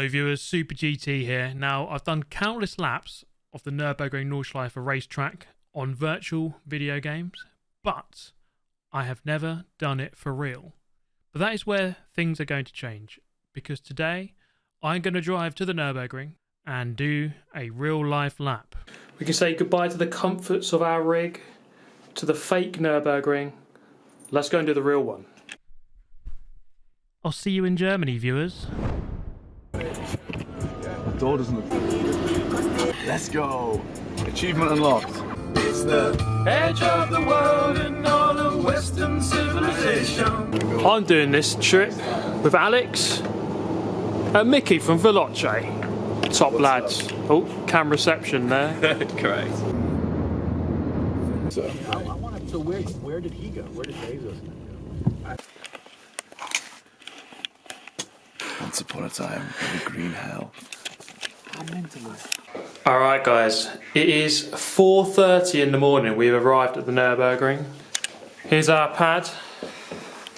Hello viewers, Super GT here. Now I've done countless laps of the Nurburgring Nordschleife racetrack on virtual video games, but I have never done it for real. But that is where things are going to change, because today I'm going to drive to the Nurburgring and do a real life lap. We can say goodbye to the comforts of our rig, to the fake Nurburgring. Let's go and do the real one. I'll see you in Germany, viewers. The door doesn't look good. Let's go. Achievement unlocked. It's the edge of the world and all of Western civilization. I'm doing this trip with Alex and Mickey from Veloce. Top lads. Oh, cam reception there. Correct. So where did he go? Where did Jesus go? Once upon a time in the green hell. Alright guys, it is 4:30 in the morning. We've arrived at the Nurburgring. Here's our pad.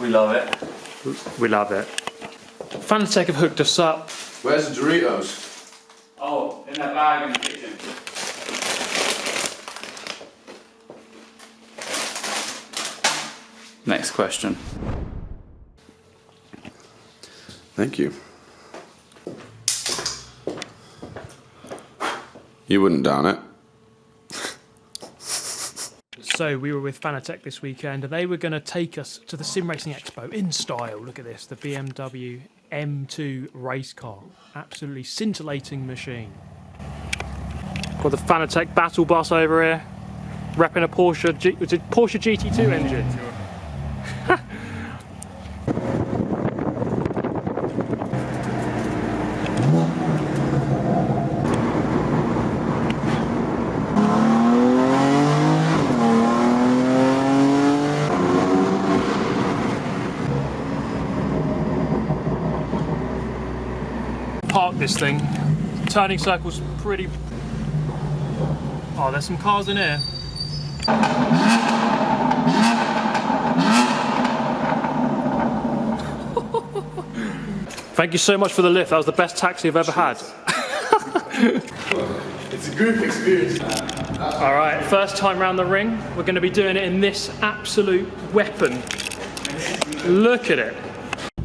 We love it. We love it. Fanatec have hooked us up. Where's the Doritos? Oh, in that bag in the kitchen. Next question. Thank you. You wouldn't down it. So we were with Fanatec this weekend and they were going to take us to the Sim Racing Expo in style. Look at this, the BMW M2 race car. Absolutely scintillating machine. Got the Fanatec Battle Bus over here, repping a Porsche GT2 engine. Park this thing. Turning circle's pretty. Oh, there's some cars in here. Thank you so much for the lift. That was the best taxi I've ever had. It's a group experience. Alright, first time round the ring. We're going to be doing it in this absolute weapon. Look at it.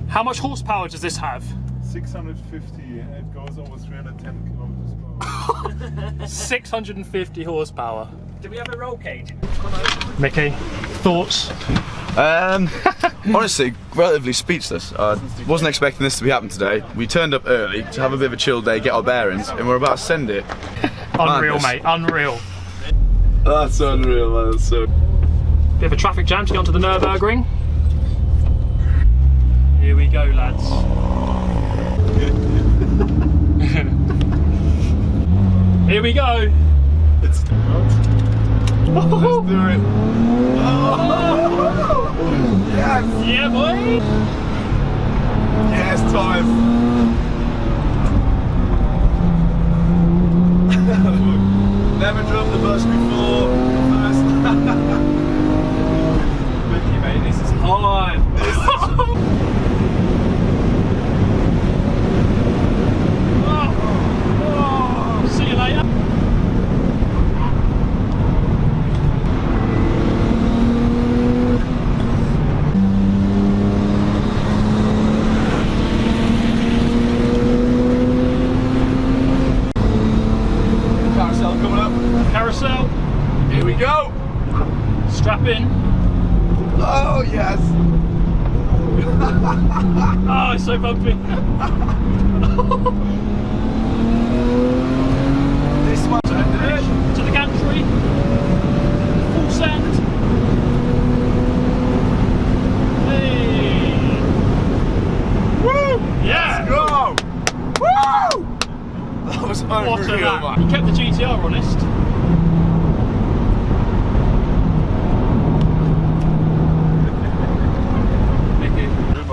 How much horsepower does this have? 650, it goes over 310 kilometers per hour. 650 horsepower. Do we have a roll cage? Mickey, thoughts? Honestly, relatively speechless. I wasn't expecting this to be happening today. We turned up early to have a bit of a chill day, get our bearings, and we're about to send it. Unreal, Madness. mate, unreal. That's unreal, man. That's so... Bit of a traffic jam to get onto the Nurburgring. Here we go, lads. Here we go. Let's do it. Yes. Yeah, boy. Yes, time. Never drove the bus before. Mickey, mate, this is hard. See you later. Carousel coming up. Carousel. Here we go. Strap in. Oh, yes. Oh, it's so bumpy. This one's To the gantry. Full send. Hey. Woo! Yeah. Let's go! Woo! That was unreal, What a lap. man. You kept the GTR honest.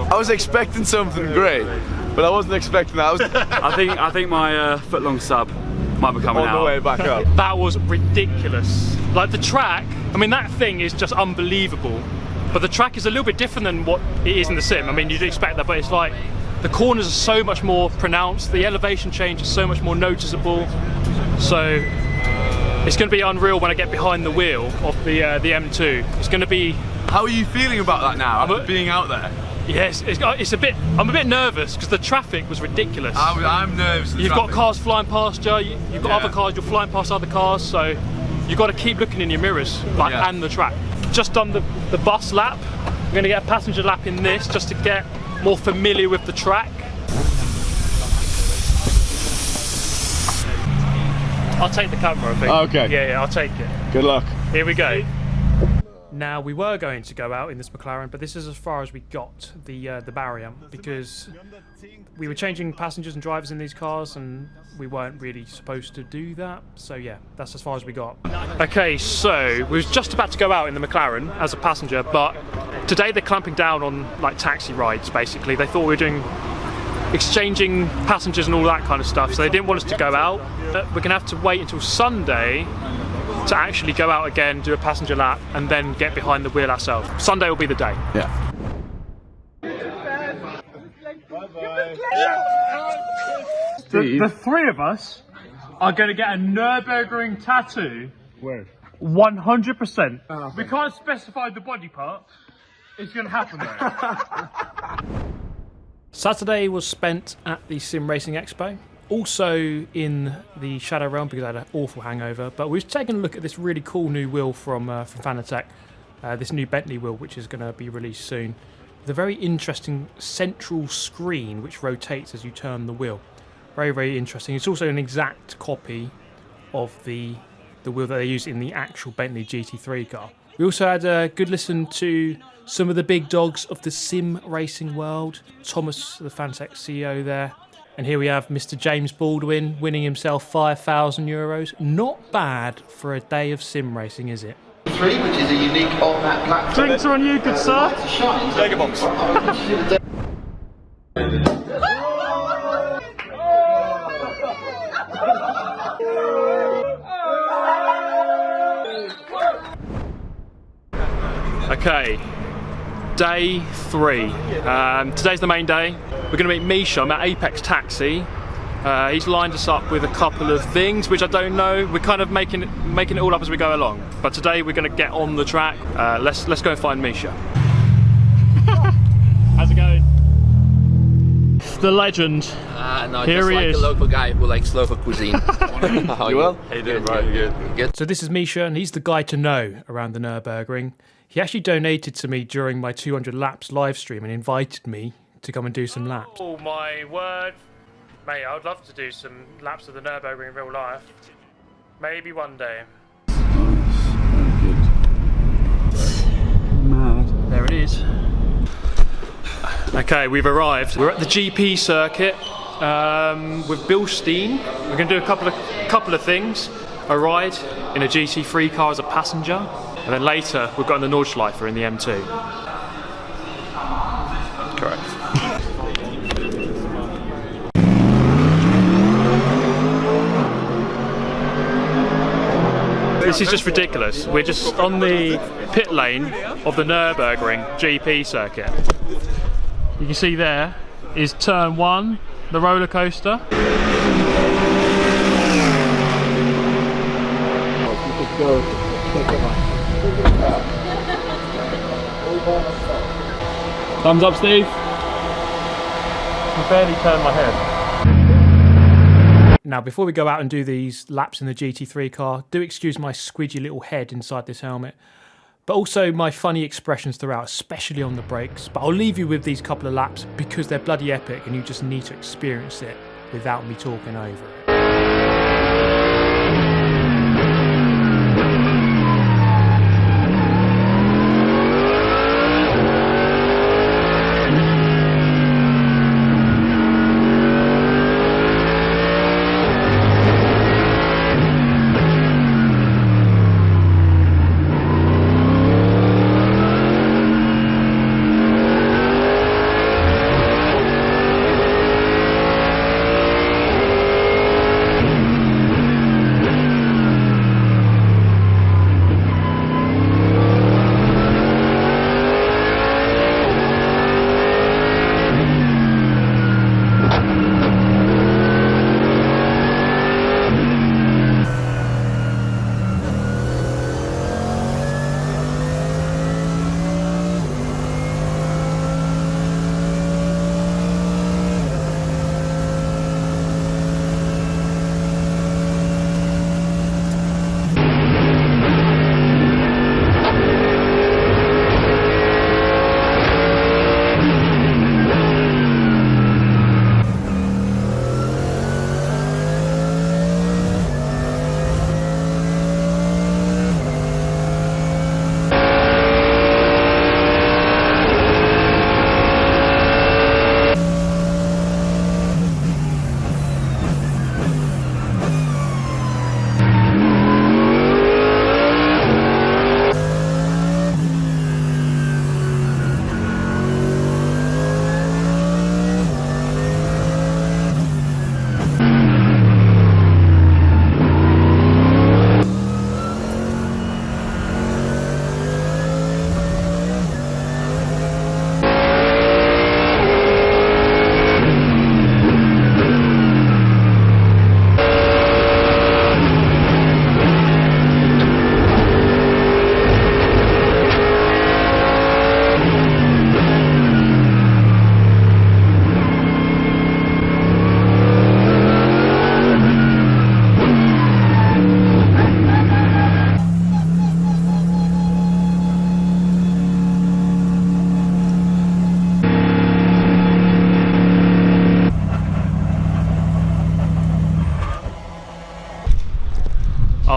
I was expecting something great, but I wasn't expecting that. I think my foot-long sub might be coming On out. the way back up. That was ridiculous. Like the track, I mean that thing is just unbelievable. But the track is a little bit different than what it is in the sim. I mean you'd expect that, but it's like the corners are so much more pronounced, the elevation change is so much more noticeable. So it's going to be unreal when I get behind the wheel of the M2. It's going to be. How are you feeling about that now after being out there? Yes, it's a bit. I'm a bit nervous because the traffic was ridiculous. I'm nervous. You've got cars flying past you. You've got other cars. You're flying past other cars. So you've got to keep looking in your mirrors, and the track. Just done the bus lap. I'm going to get a passenger lap in this just to get more familiar with the track. I'll take the camera, I think. Okay. Yeah, I'll take it. Good luck. Here we go. Now, we were going to go out in this McLaren, but this is as far as we got, the barrier, because we were changing passengers and drivers in these cars, and we weren't really supposed to do that. So yeah, that's as far as we got. Okay, so we was just about to go out in the McLaren as a passenger, but today they're clamping down on like taxi rides, basically. They thought we were doing exchanging passengers and all that kind of stuff, so they didn't want us to go out. We're gonna have to wait until Sunday to actually go out again, do a passenger lap, and then get behind the wheel ourselves. Sunday will be the day. Yeah. The three of us are going to get a Nurburgring tattoo. Where? 100%. We can't specify the body part. It's going to happen though. Saturday was spent at the Sim Racing Expo. Also in the Shadow Realm because I had an awful hangover. But we've taken a look at this really cool new wheel from Fanatec. This new Bentley wheel, which is going to be released soon. With a very interesting central screen which rotates as you turn the wheel. Very, very interesting. It's also an exact copy of the wheel that they use in the actual Bentley GT3 car. We also had a good listen to some of the big dogs of the sim racing world. Thomas, the Fanatec CEO there. And here we have Mr. James Baldwin winning himself €5,000. Not bad for a day of sim racing, is it? Which is a unique on-map platform. Drinks are on you, good sir. Jager box. Okay, day 3. Today's the main day. We're going to meet Misa. I'm at Apex Taxi. He's lined us up with a couple of things which I don't know. We're kind of making it all up as we go along. But today we're going to get on the track. Let's go and find Misa. How's it going? It's the legend. No, Here just he like is. a local guy who likes Slovak cuisine. How You well? How you doing, bro? Good. So this is Misa, and he's the guy to know around the Nurburgring. He actually donated to me during my 200 laps live stream and invited me to come and do some laps. Oh my word. Mate, I would love to do some laps of the Nurburgring in real life. Maybe one day. Mad. There it is. Okay, we've arrived. We're at the GP circuit with Bilstein. We're going to do a couple of things. A ride in a GT3 car as a passenger, and then later we've got in the Nordschleife in the M2. Correct. This is just ridiculous. We're just on the pit lane of the Nurburgring GP circuit. You can see there is turn 1, the roller coaster. Thumbs up, Steve. I can barely turn my head. Now, before we go out and do these laps in the GT3 car, do excuse my squidgy little head inside this helmet, but also my funny expressions throughout, especially on the brakes. But I'll leave you with these couple of laps because they're bloody epic and you just need to experience it without me talking over it.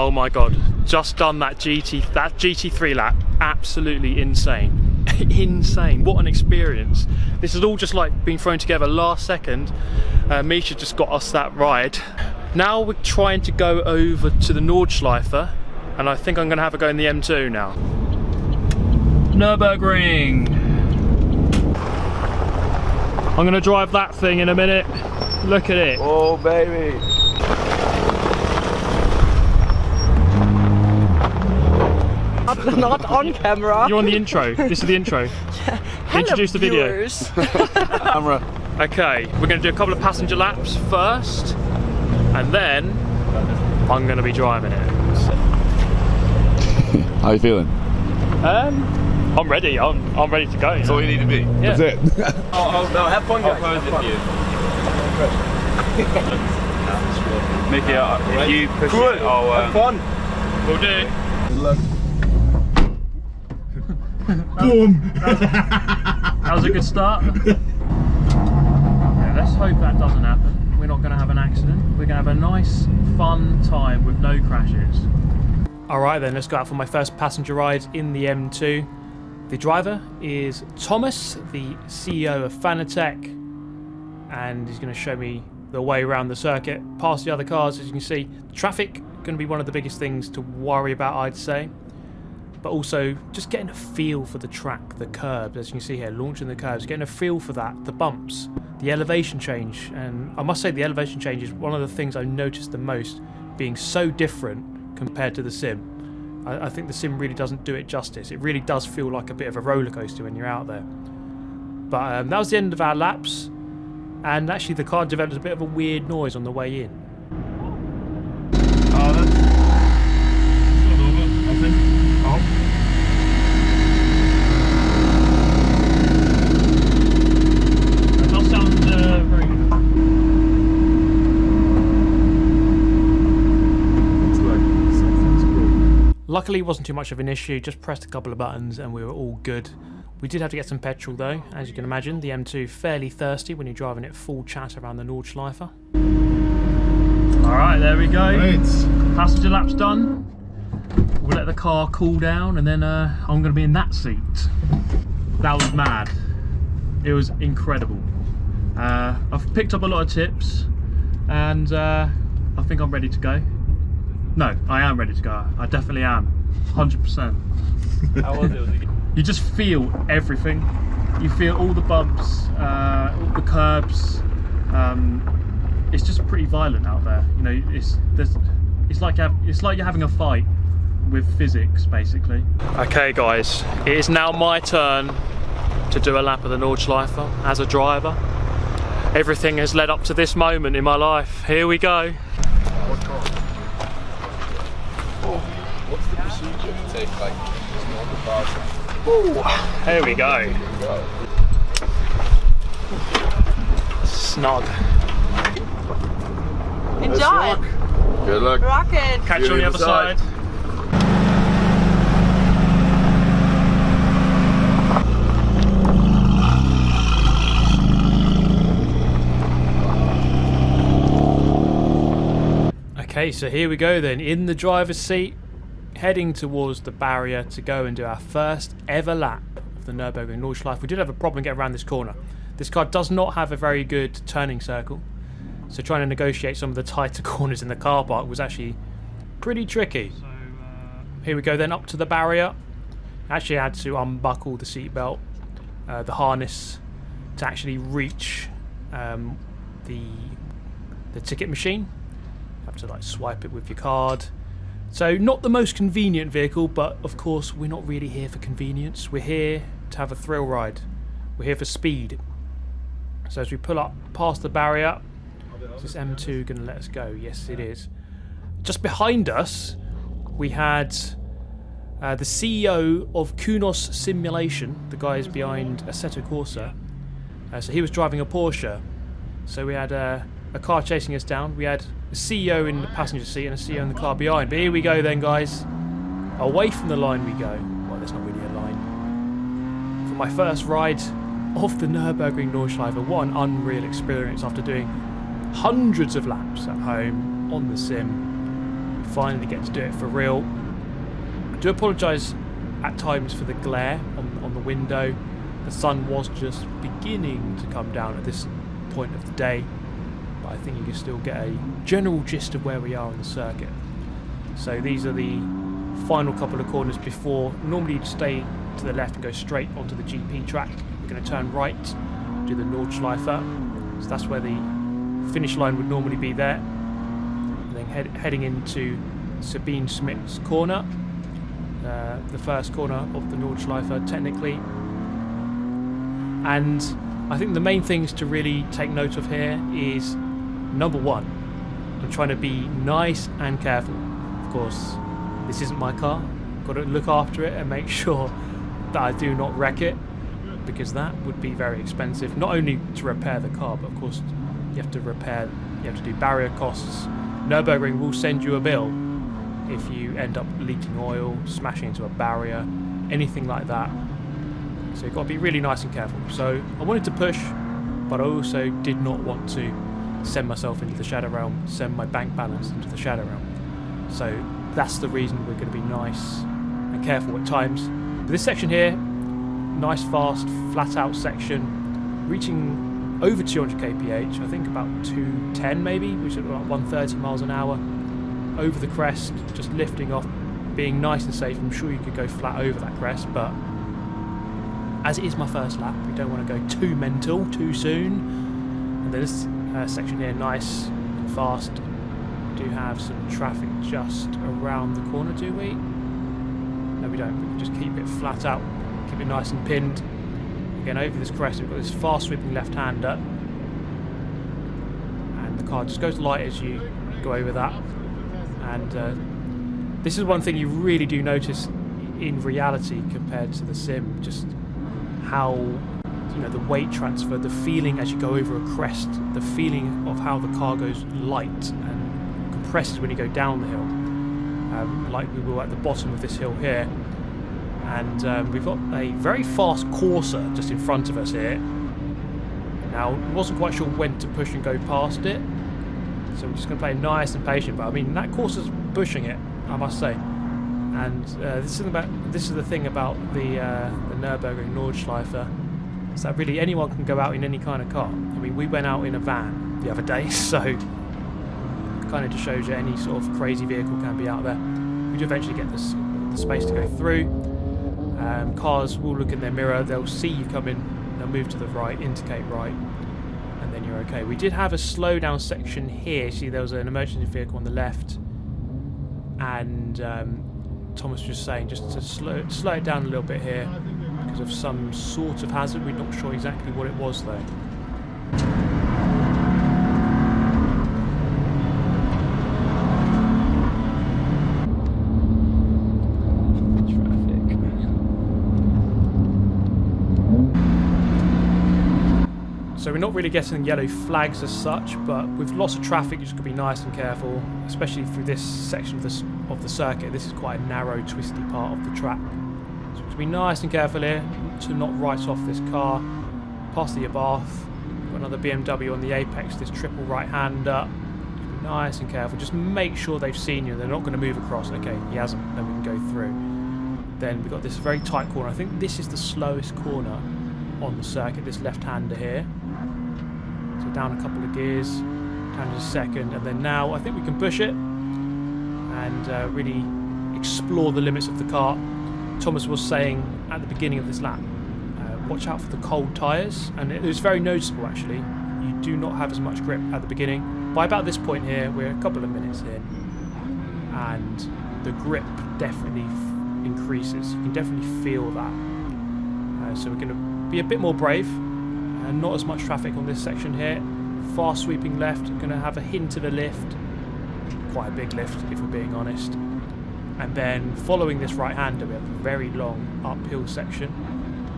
Oh my god, just done that GT3 lap. Absolutely insane. Insane, what an experience. This is all just like being thrown together last second. Misa just got us that ride. Now we're trying to go over to the Nordschleife, and I think I'm gonna have a go in the M2 now. Nurburgring. I'm gonna drive that thing in a minute. Look at it. Oh, baby. Not on camera. You're on the intro. This is the intro. Hello, Introduce the video. viewers. Camera. Okay, we're going to do a couple of passenger laps first, and then I'm going to be driving it. How you feeling? I'm ready. I'm ready to go. That's all you need to be. Yeah. That's it. No, have fun, guys. I'll pose with you. Mickey, if you push it, I'll... have fun. We'll do it. Good luck. That was a good start. Yeah, let's hope that doesn't happen. We're not going to have an accident. We're going to have a nice, fun time with no crashes. Alright then, let's go out for my first passenger ride in the M2. The driver is Thomas, the CEO of Fanatec, and he's going to show me the way around the circuit, past the other cars. As you can see, traffic going to be one of the biggest things to worry about, I'd say. But also just getting a feel for the track, the curbs, as you can see here, launching the curbs, getting a feel for that, the bumps, the elevation change. And I must say the elevation change is one of the things I noticed the most, being so different compared to the sim. I think the sim really doesn't do it justice. It really does feel like a bit of a roller coaster when you're out there. But that was the end of our laps, and actually the car developed a bit of a weird noise on the way in. Oh, that's not over, I think. Oh. That does sound very good. Looks like something's broken. Luckily it wasn't too much of an issue, just pressed a couple of buttons and we were all good. We did have to get some petrol though, as you can imagine. The M2 fairly thirsty when you're driving it full chat around the Nordschleife. Alright, there we go. Great. Passenger lap's done. We'll let the car cool down and then I'm going to be in that seat. That was mad. It was incredible. I've picked up a lot of tips and I think I'm ready to go. No, I am ready to go. I definitely am. 100%. How was it? You just feel everything. You feel all the bumps, all the curbs. It's just pretty violent out there. You know, it's like you're having a fight with physics, basically. Okay, guys, it is now my turn to do a lap of the Nordschleife as a driver. Everything has led up to this moment in my life. Here we go. What's the procedure to take like normal cars? Here we go. Snug. Enjoy. Good luck. Rocket. Catch you on the other side. Okay, so here we go then, in the driver's seat, heading towards the barrier to go and do our first ever lap of the Nurburgring Nordschleife. We did have a problem getting around this corner. This car does not have a very good turning circle, so trying to negotiate some of the tighter corners in the car park was actually pretty tricky. So here we go then, up to the barrier. Actually I had to unbuckle the seatbelt, the harness, to actually reach the ticket machine. Have to like swipe it with your card. So not the most convenient vehicle, but of course we're not really here for convenience. We're here to have a thrill ride. We're here for speed. So as we pull up past the barrier, is this M2 going to let us go? Yes, it is. Just behind us, we had the CEO of Kunos Simulation, the guys behind Assetto Corsa. So he was driving a Porsche. So we had a car chasing us down. We had a CEO in the passenger seat and a CEO in the car behind. But here we go then, guys. Away from the line we go. Well, there's not really a line. For my first ride of the Nurburgring Nordschleife, what an unreal experience after doing hundreds of laps at home on the sim. finally get to do it for real. I do apologise at times for the glare on the window. The sun was just beginning to come down at this point of the day, but I think you can still get a general gist of where we are on the circuit. So these are the final couple of corners before. Normally you'd stay to the left and go straight onto the GP track. We're going to turn right, do the Nordschleife. So that's where the finish line would normally be there. And then heading into Sabine Smith's corner, the first corner of the Nordschleife technically. And I think the main things to really take note of here is, number one, I'm trying to be nice and careful. Of course, this isn't my car. I've got to look after it and make sure that I do not wreck it, because that would be very expensive. Not only to repair the car, but of course you have to do barrier costs. Nurburgring will send you a bill if you end up leaking oil, smashing into a barrier, anything like that. So you've got to be really nice and careful. So I wanted to push, but I also did not want to send myself into the shadow realm, send my bank balance into the shadow realm. So that's the reason we're going to be nice and careful at times. But this section here, nice fast flat out section, reaching over 200 kph, I think about 210 maybe, which is about 130 miles an hour, over the crest, just lifting off, being nice and safe. I'm sure you could go flat over that crest, but as it is my first lap, we don't want to go too mental too soon. And this section here, nice and fast. We do have some traffic just around the corner, do we? No, we don't. We can just keep it flat out, keep it nice and pinned. Again, over this crest, we've got this fast sweeping left-hander, and the car just goes light as you go over that. And this is one thing you really do notice in reality compared to the sim, just how, you know, the weight transfer, the feeling as you go over a crest, the feeling of how the car goes light and compresses when you go down the hill, like we will at the bottom of this hill here. And we've got a very fast Corsa just in front of us here. Now, I wasn't quite sure when to push and go past it, so we're just going to play nice and patient. But I mean, that Corsa's pushing it, I must say. And this is the thing about the Nurburgring Nordschleife, is that really anyone can go out in any kind of car. I mean, we went out in a van the other day, so it kind of just shows you any sort of crazy vehicle can be out there. We do eventually get the space to go through. Cars will look in their mirror, they'll see you come in, they'll move to the right, indicate right, and then you're okay. We did have a slowdown section here. See, there was an emergency vehicle on the left, and Thomas was saying just to slow it down a little bit here because of some sort of hazard. We're not sure exactly what it was though. So we're not really getting yellow flags as such, but with lots of traffic, you just got to be nice and careful, especially through this section of the circuit. This is quite a narrow, twisty part of the track. So to be nice and careful here, to not write off this car. Past the Abarth, got another BMW on the apex, this triple right-hander. Just be nice and careful, just make sure they've seen you, they're not going to move across. Okay, he hasn't, then we can go through. Then we've got this very tight corner. I think this is the slowest corner on the circuit, this left-hander here. So down a couple of gears, down to a second, and then now I think we can push it and really explore the limits of the car. Thomas was saying at the beginning of this lap, watch out for the cold tyres, and it was very noticeable actually. You do not have as much grip at the beginning. By about this point here, we're a couple of minutes in, and the grip definitely increases. You can definitely feel that. So we're going to be a bit more brave. And not as much traffic on this section here. Fast sweeping left, going to have a hint of a lift. Quite a big lift, if we're being honest. And then following this right-hander, we have a very long uphill section.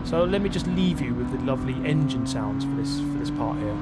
So let me just leave you with the lovely engine sounds for this part here.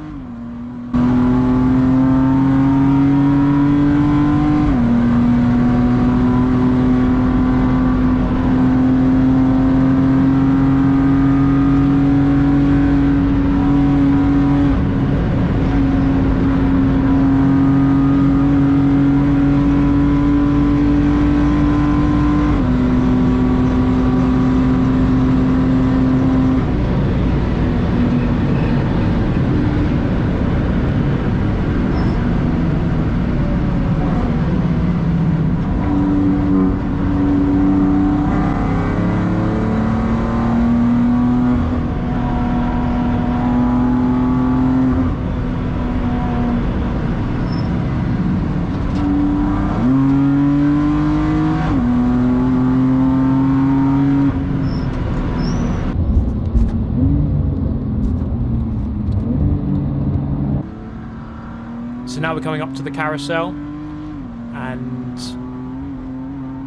So now we're coming up to the carousel, and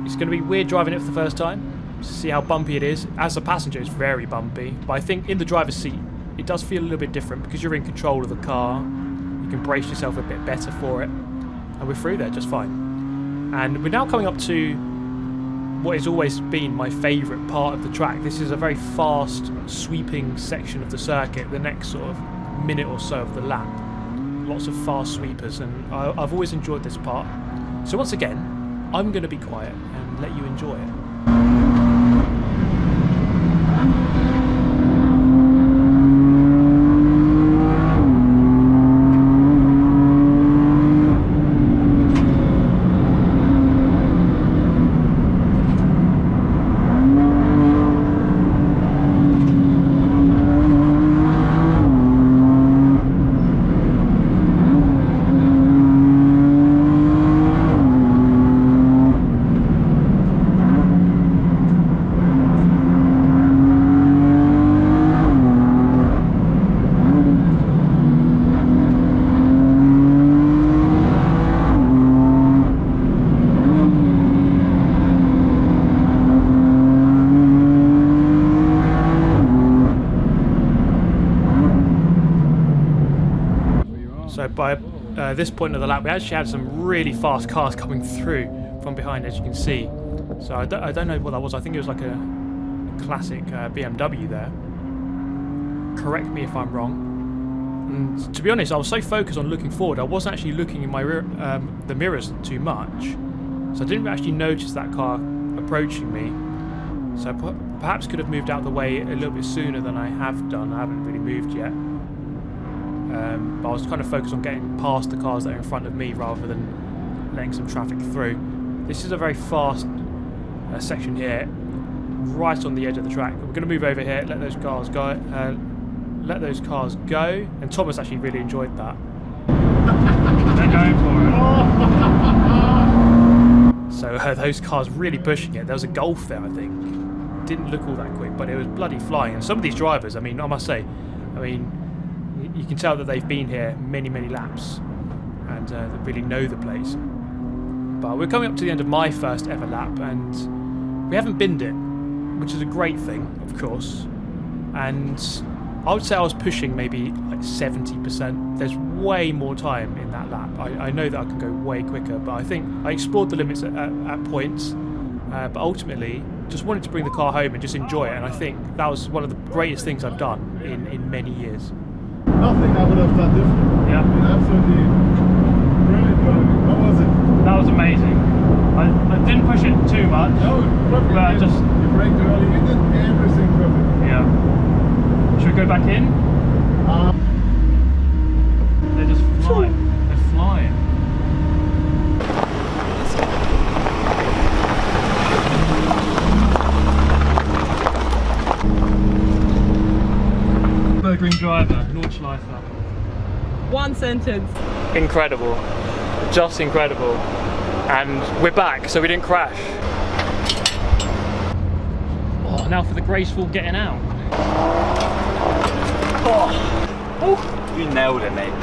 it's going to be weird driving it for the first time. See how bumpy it is. As a passenger, it's very bumpy, but I think in the driver's seat it does feel a little bit different because you're in control of the car. You can brace yourself a bit better for it, and we're through there just fine. And we're now coming up to what has always been my favourite part of the track. This is a very fast, sweeping section of the circuit, the next sort of minute or so of the lap. Lots of fast sweepers, and I've always enjoyed this part. So once again, I'm going to be quiet and let you enjoy it. So by this point of the lap, we actually had some really fast cars coming through from behind, as you can see. So I don't know what that was. I think it was like a classic BMW there. Correct me if I'm wrong. And to be honest, I was so focused on looking forward, I wasn't actually looking in my rear, the mirrors too much. So I didn't actually notice that car approaching me. So I perhaps could have moved out of the way a little bit sooner than I have done. I haven't really moved yet. But I was kind of focused on getting past the cars that are in front of me rather than letting some traffic through. This is a very fast section here, right on the edge of the track. We're going to move over here, let those cars go. And Thomas actually really enjoyed that. They're going for it. So those cars really pushing it. There was a Golf there, I think. Didn't look all that quick, but it was bloody flying. And some of these drivers, I mean, I must say, you can tell that they've been here many, many laps and they really know the place. But we're coming up to the end of my first ever lap, and we haven't binned it, which is a great thing, of course. And I would say I was pushing maybe like 70%. There's way more time in that lap. I know that I can go way quicker, but I think I explored the limits at points. But ultimately, just wanted to bring the car home and just enjoy it. And I think that was one of the greatest things I've done in many years. Nothing I would have done different. Yeah. Absolutely brilliant driving. How was it? That was amazing. I didn't push it too much. No, perfect. But You braked early, you did everything perfect. Yeah. Should we go back in? They're just flying. They're flying. Nurburgring driver, Nordschleife. One sentence. Incredible. Just incredible. And we're back, so we didn't crash. Oh, now for the graceful getting out. Oh. You nailed it, mate.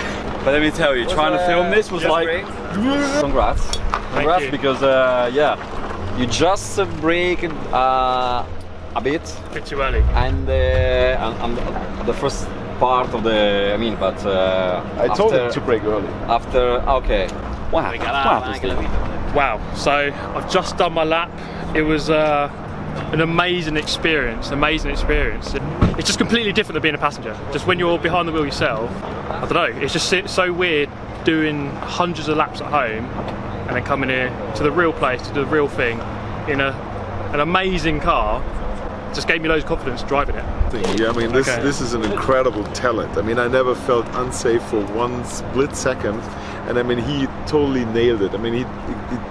But let me tell you, trying to film this was like... Great. Congrats. Congrats, you. because, yeah, you just brake a bit. A bit too early. And the first part of the... I told him to brake early. After... Okay. Wow. Wow, so I've just done my lap. It was an amazing experience, It's just completely different than being a passenger. Just when you're behind the wheel yourself, I don't know, it's just so weird doing hundreds of laps at home and then coming here to the real place to do the real thing in an amazing car. Just gave me loads of confidence driving it. Yeah, this is an incredible talent. I never felt unsafe for one split second, and he totally nailed it. He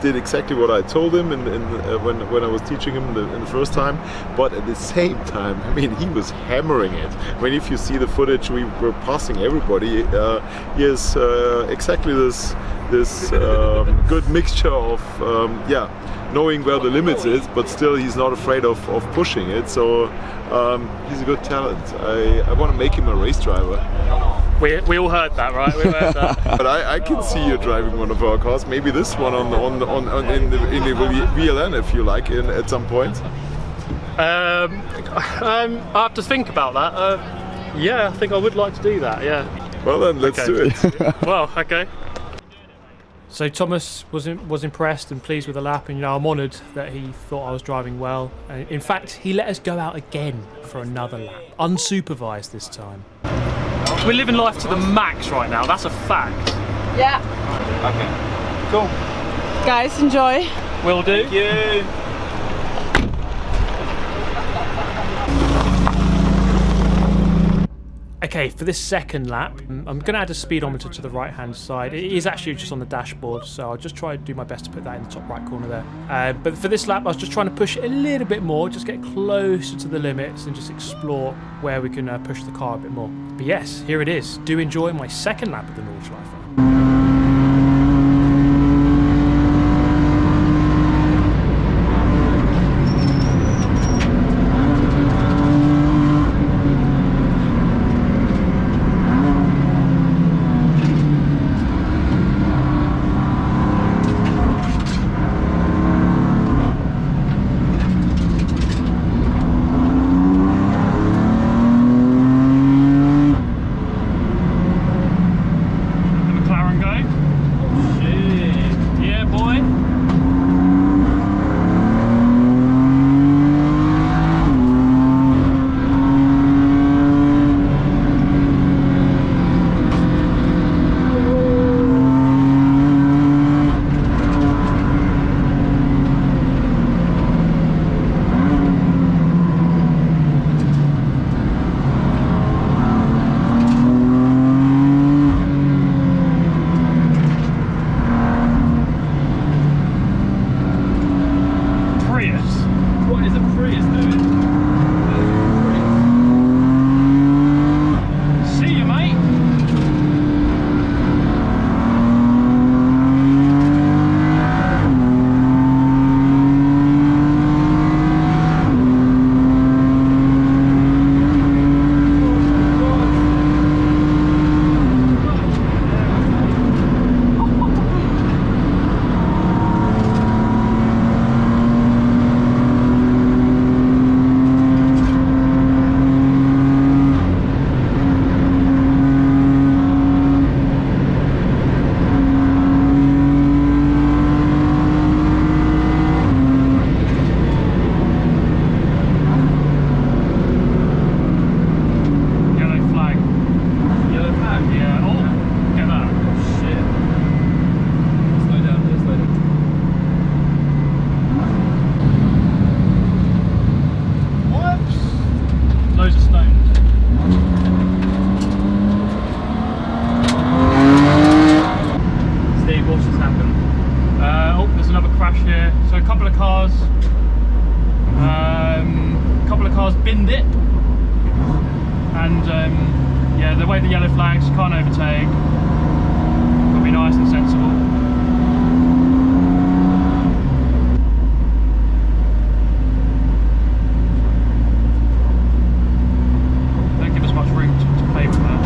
did exactly what I told him when I was teaching him in the first time, but at the same time, he was hammering it. If you see the footage, we were passing everybody. He has exactly this this good mixture of knowing where the limits is, but still he's not afraid of pushing it. So he's a good talent. I want to make him a race driver. We all heard that, right? We heard that. But I can see you driving one of our cars. Maybe this one in the VLN, if you like, at some point. I have to think about that. Yeah, I think I would like to do that. Yeah. Well then, let's do it. Well, okay. So Thomas was impressed and pleased with the lap, and you know, I'm honoured that he thought I was driving well. In fact, he let us go out again for another lap, unsupervised this time. We're living life to the max right now. That's a fact. Yeah. Okay. Cool. Guys, enjoy. Will do. Thank you. Okay, for this second lap, I'm going to add a speedometer to the right-hand side. It is actually just on the dashboard, so I'll just try to do my best to put that in the top right corner there. But for this lap, I was just trying to push it a little bit more, just get closer to the limits and just explore where we can push the car a bit more. But yes, here it is. Do enjoy my second lap of the Nordschleife. binned it, and yeah, the way the yellow flags can't overtake, got to be nice and sensible. Don't give us much room to play with that.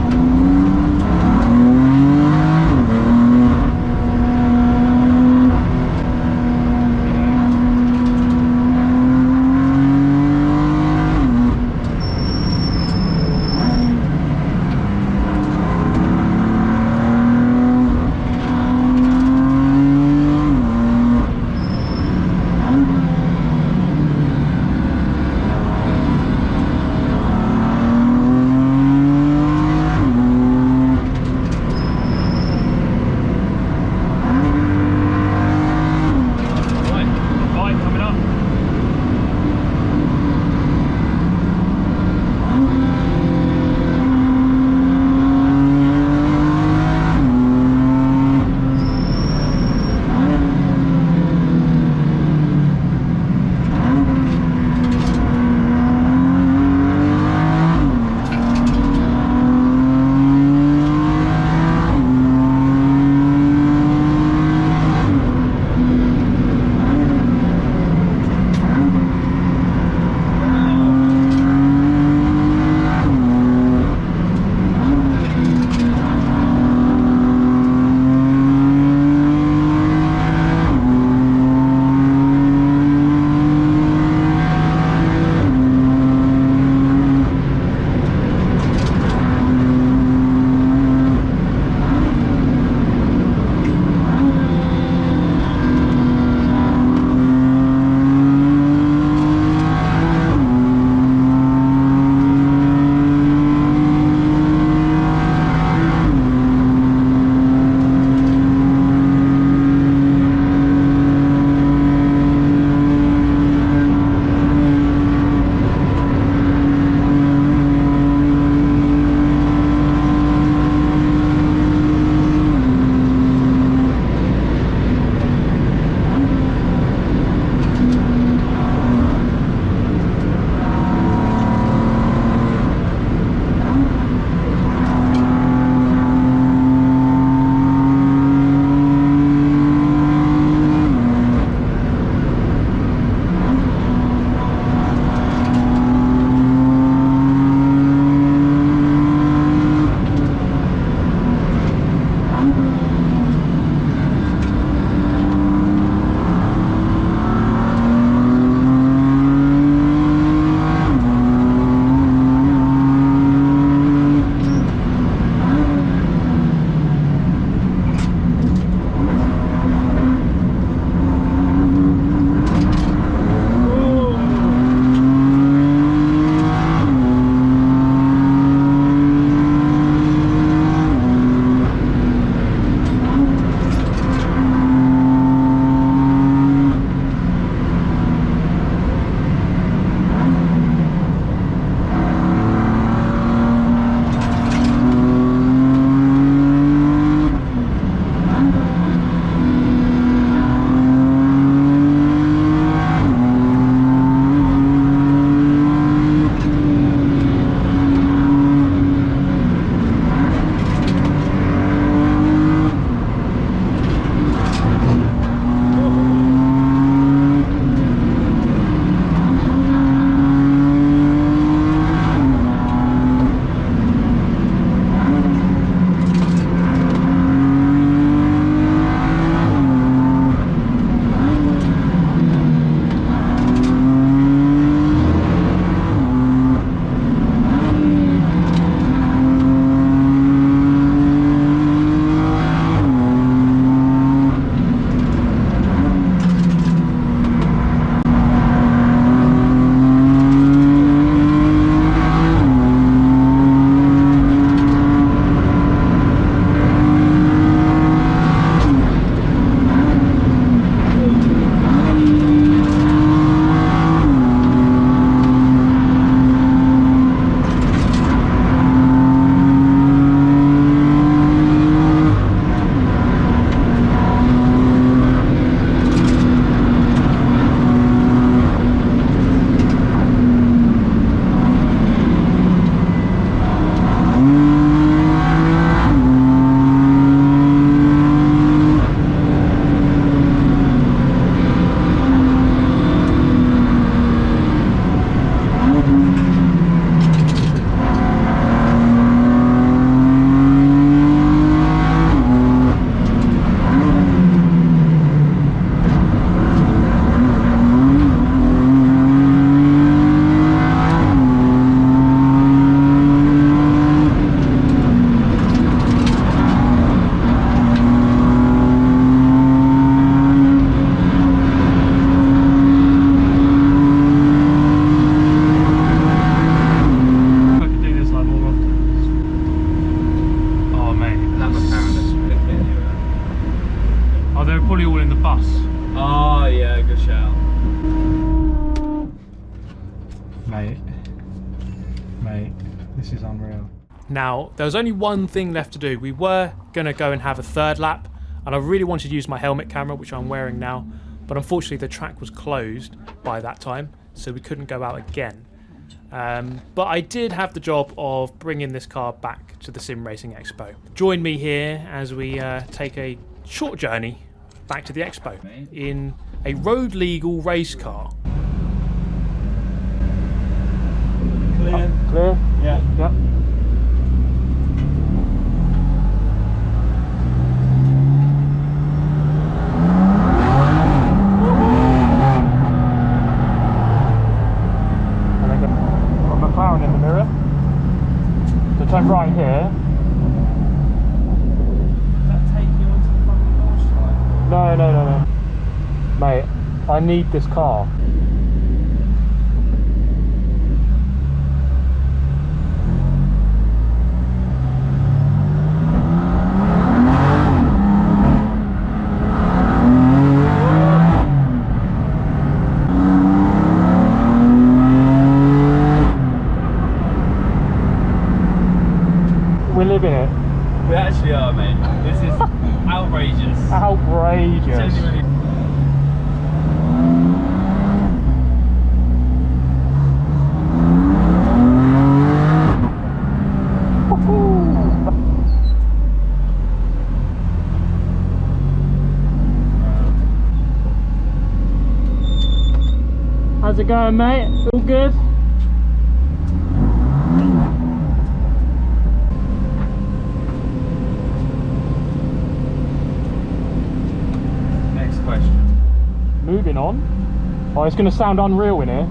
Mate, this is unreal. Now, there was only one thing left to do. We were going to go and have a third lap, and I really wanted to use my helmet camera, which I'm wearing now, but unfortunately the track was closed by that time, so we couldn't go out again. But I did have the job of bringing this car back to the Sim Racing Expo. Join me here as we take a short journey back to the Expo in a road legal race car. Clear? Clear? Yeah. Yep. McLaren in the mirror. So turn right here. Does that take you onto the fucking Nordschleife? No. Mate, I need this car. We're living it. We actually are, mate. This is outrageous. Outrageous. Genuinely. How's it going, mate? All good? Next question. Moving on. Oh, it's going to sound unreal in here.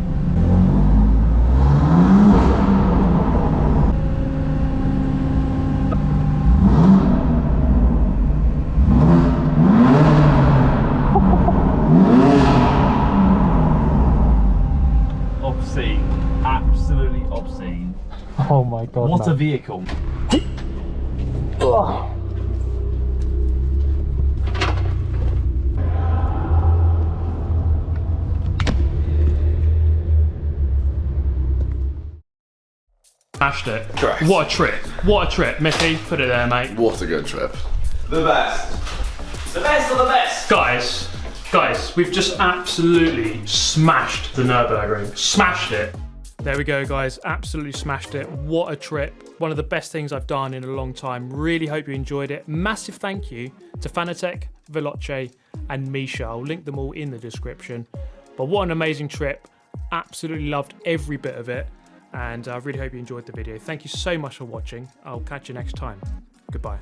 Obscene. Absolutely obscene. Oh my god. What a man. vehicle. Ugh. Smashed it. Correct. What a trip. What a trip. Mickey, put it there, mate. What a good trip. The best. The best of the best. Guys, we've just absolutely smashed the Nurburgring. Smashed it. There we go, guys. Absolutely smashed it. What a trip. One of the best things I've done in a long time. Really hope you enjoyed it. Massive thank you to Fanatec, Veloce, and Misa. I'll link them all in the description. But what an amazing trip. Absolutely loved every bit of it. And I really hope you enjoyed the video. Thank you so much for watching. I'll catch you next time. Goodbye.